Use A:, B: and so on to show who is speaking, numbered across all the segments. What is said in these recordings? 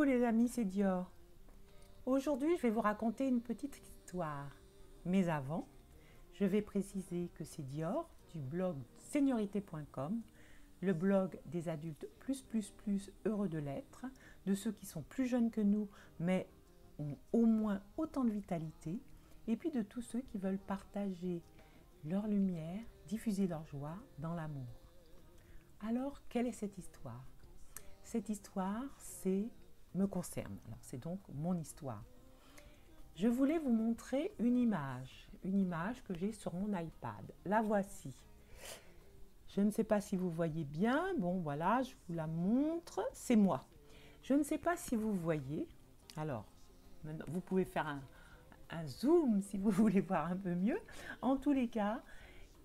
A: Coucou les amis, c'est Dior. Aujourd'hui, je vais vous raconter une petite histoire. Mais avant, je vais préciser que c'est Dior du blog seniorité.com, le blog des adultes plus heureux de l'être, de ceux qui sont plus jeunes que nous mais ont au moins autant de vitalité, et puis de tous ceux qui veulent partager leur lumière, diffuser leur joie dans l'amour. Alors, quelle est cette histoire? Cette histoire, me concerne. Alors, c'est donc mon histoire. Je voulais vous montrer une image que j'ai sur mon iPad. La voici. Je ne sais pas si vous voyez bien. Bon, voilà, je vous la montre. C'est moi. Je ne sais pas si vous voyez. Alors, vous pouvez faire un zoom si vous voulez voir un peu mieux. En tous les cas,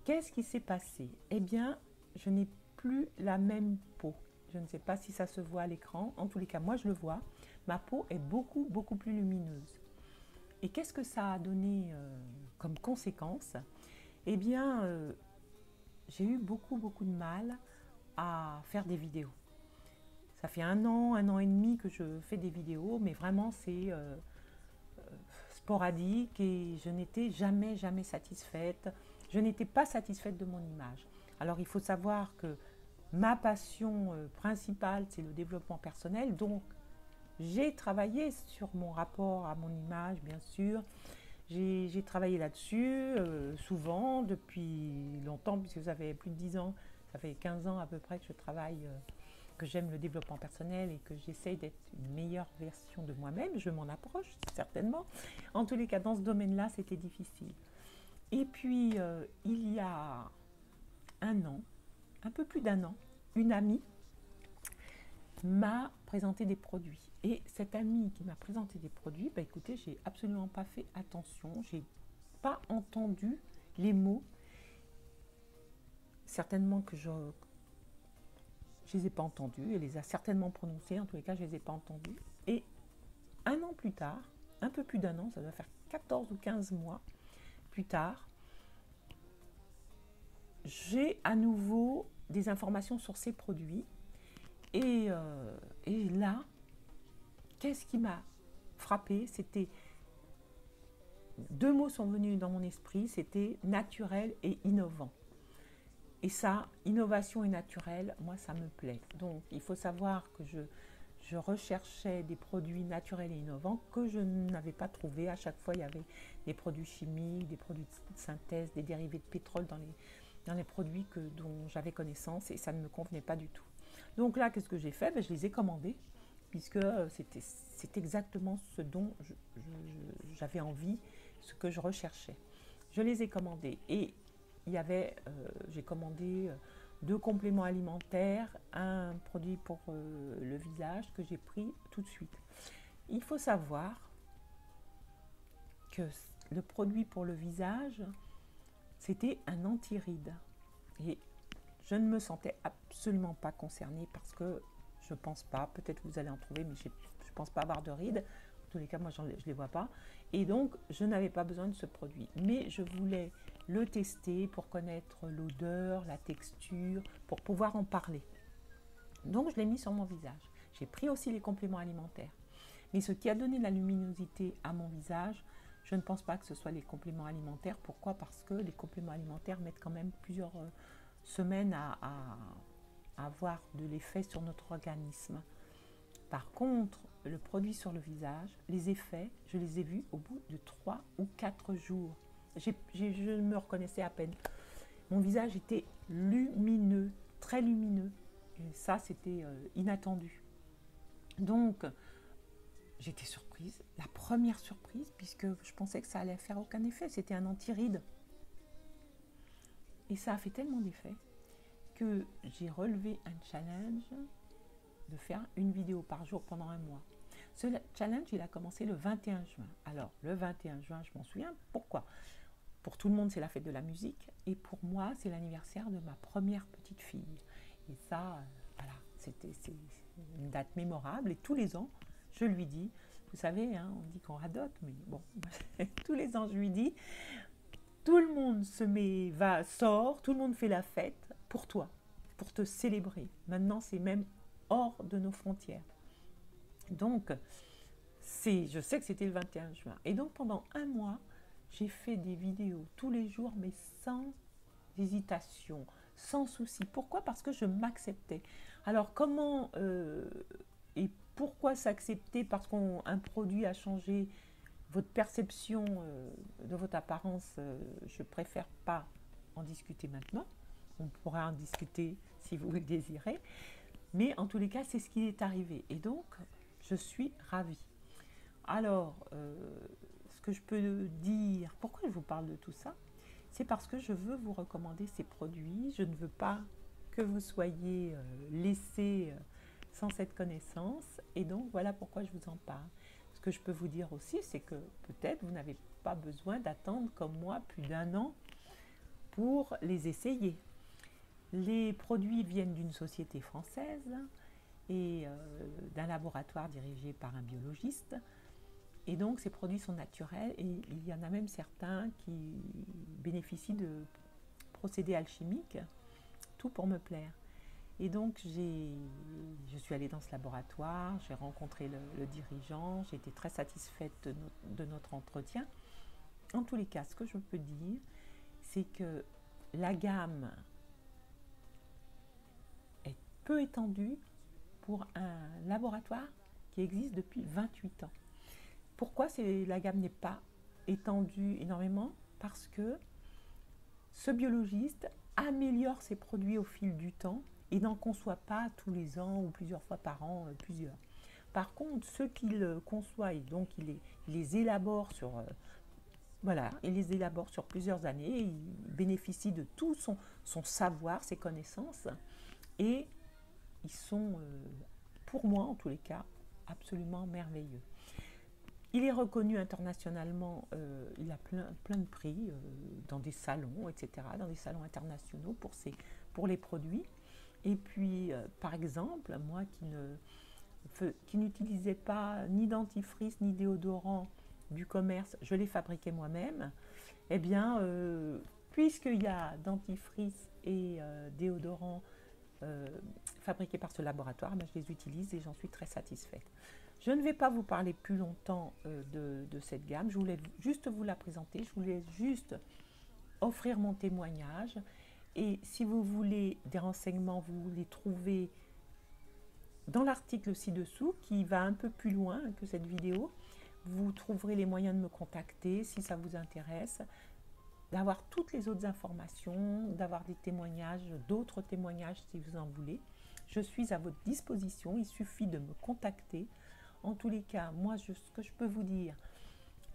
A: qu'est-ce qui s'est passé? Eh bien, je n'ai plus la même peau. Je ne sais pas si ça se voit à l'écran. En tous les cas, moi, je le vois. Ma peau est beaucoup plus lumineuse. Et qu'est-ce que ça a donné comme conséquence? Eh bien, j'ai eu beaucoup de mal à faire des vidéos. Ça fait un an et demi que je fais des vidéos, mais vraiment, c'est sporadique et je n'étais jamais satisfaite. Je n'étais pas satisfaite de mon image. Alors, il faut savoir que ma passion principale, c'est le développement personnel. Donc, j'ai travaillé sur mon rapport à mon image, bien sûr. J'ai travaillé là-dessus souvent, depuis longtemps, puisque ça fait plus de 10 ans, ça fait 15 ans à peu près que je travaille, que j'aime le développement personnel et que j'essaye d'être une meilleure version de moi-même. Je m'en approche, certainement. En tous les cas, dans ce domaine-là, c'était difficile. Et puis, il y a un an, un peu plus d'un an, une amie m'a présenté des produits. Et cette amie qui m'a présenté des produits, bah écoutez, j'ai absolument pas fait attention, j'ai pas entendu les mots. Certainement que je les ai pas entendus, elle les a certainement prononcés, en tous les cas, je les ai pas entendus. Et un an plus tard, un peu plus d'un an, ça doit faire 14 ou 15 mois plus tard, j'ai à nouveau des informations sur ces produits. Et là, qu'est-ce qui m'a frappée? C'était deux mots sont venus dans mon esprit, c'était naturel et innovant. Et ça, innovation et naturel, moi ça me plaît. Donc il faut savoir que je recherchais des produits naturels et innovants que je n'avais pas trouvés. À chaque fois, il y avait des produits chimiques, des produits de synthèse, des dérivés de pétrole dans les produits dont j'avais connaissance et ça ne me convenait pas du tout. Donc là, qu'est-ce que j'ai fait? Je les ai commandés, puisque c'est exactement ce dont j'avais envie, ce que je recherchais. Je les ai commandés et j'ai commandé 2 compléments alimentaires, un produit pour le visage que j'ai pris tout de suite. Il faut savoir que le produit pour le visage, c'était un anti-rides. Et je ne me sentais absolument pas concernée parce que je ne pense pas, peut-être vous allez en trouver, mais je ne pense pas avoir de rides. En tous les cas, moi, je ne les vois pas. Et donc, je n'avais pas besoin de ce produit. Mais je voulais le tester pour connaître l'odeur, la texture, pour pouvoir en parler. Donc, je l'ai mis sur mon visage. J'ai pris aussi les compléments alimentaires. Mais ce qui a donné la luminosité à mon visage, je ne pense pas que ce soit les compléments alimentaires. Pourquoi? Parce que les compléments alimentaires mettent quand même plusieurs semaines à avoir de l'effet sur notre organisme. Par contre, le produit sur le visage, les effets, je les ai vus au bout de 3 ou 4 jours. Je me reconnaissais à peine. Mon visage était lumineux, très lumineux. Et ça, c'était inattendu. Donc, j'étais surprise. La première surprise, puisque je pensais que ça allait faire aucun effet. C'était un anti-ride. Et ça a fait tellement d'effet que j'ai relevé un challenge de faire une vidéo par jour pendant un mois. Ce challenge, il a commencé le 21 juin. Alors, le 21 juin, je m'en souviens. Pourquoi? Pour tout le monde, c'est la fête de la musique. Et pour moi, c'est l'anniversaire de ma première petite fille. Et ça, voilà, c'est une date mémorable. Et tous les ans, je lui dis, vous savez, hein, on dit qu'on radote, mais bon, tous les ans, je lui dis, tout le monde sort, tout le monde fait la fête pour toi, pour te célébrer. Maintenant, c'est même hors de nos frontières. Donc, je sais que c'était le 21 juin. Et donc, pendant un mois, j'ai fait des vidéos tous les jours, mais sans hésitation, sans souci. Pourquoi? Parce que je m'acceptais. Alors, comment et pourquoi s'accepter? Parce qu'un produit a changé votre perception de votre apparence. Je préfère pas en discuter maintenant. On pourra en discuter si vous le désirez. Mais en tous les cas, c'est ce qui est arrivé. Et donc, je suis ravie. Alors, ce que je peux dire, pourquoi je vous parle de tout ça? C'est parce que je veux vous recommander ces produits. Je ne veux pas que vous soyez laissés sans cette connaissance. Et donc, voilà pourquoi je vous en parle. Ce que je peux vous dire aussi, c'est que peut-être vous n'avez pas besoin d'attendre comme moi plus d'un an pour les essayer. Les produits viennent d'une société française et d'un laboratoire dirigé par un biologiste. Et donc ces produits sont naturels et il y en a même certains qui bénéficient de procédés alchimiques, tout pour me plaire. Et donc je suis allée dans ce laboratoire, j'ai rencontré le dirigeant, j'ai été très satisfaite de notre entretien. En tous les cas, ce que je peux dire, c'est que la gamme est peu étendue pour un laboratoire qui existe depuis 28 ans. Pourquoi la gamme n'est pas étendue énormément? Parce que ce biologiste améliore ses produits au fil du temps et n'en conçoit pas tous les ans ou plusieurs fois par an, plusieurs. Par contre, ceux qu'il conçoit, et donc il les élabore sur, voilà, il les élabore sur plusieurs années, il bénéficie de tout son savoir, ses connaissances, et ils sont, pour moi en tous les cas, absolument merveilleux. Il est reconnu internationalement, il a plein de prix dans des salons, etc., dans des salons internationaux pour les produits. Et puis, par exemple, moi qui n'utilisais pas ni dentifrice ni déodorant du commerce, je les fabriquais moi-même, eh bien, puisqu'il y a dentifrice et déodorant fabriqués par ce laboratoire, ben, je les utilise et j'en suis très satisfaite. Je ne vais pas vous parler plus longtemps de cette gamme, je voulais juste vous la présenter, je voulais juste offrir mon témoignage. Et si vous voulez des renseignements, vous les trouvez dans l'article ci-dessous qui va un peu plus loin que cette vidéo. Vous trouverez les moyens de me contacter si ça vous intéresse, d'avoir toutes les autres informations, d'avoir des témoignages, d'autres témoignages si vous en voulez. Je suis à votre disposition, il suffit de me contacter. En tous les cas, moi, ce que je peux vous dire,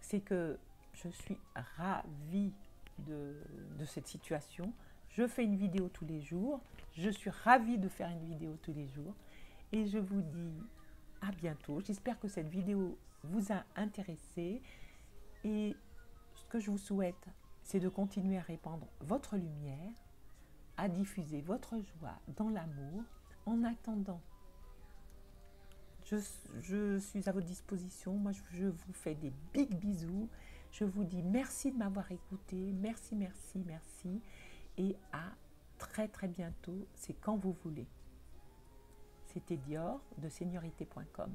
A: c'est que je suis ravie de cette situation. Je fais une vidéo tous les jours. Je suis ravie de faire une vidéo tous les jours. Et je vous dis à bientôt. J'espère que cette vidéo vous a intéressé. Et ce que je vous souhaite, c'est de continuer à répandre votre lumière, à diffuser votre joie dans l'amour. En attendant, je suis à votre disposition. Moi, je vous fais des big bisous. Je vous dis merci de m'avoir écouté. Merci, merci, merci. Et à très, très bientôt. C'est quand vous voulez. C'était Dior de Seniorité.com.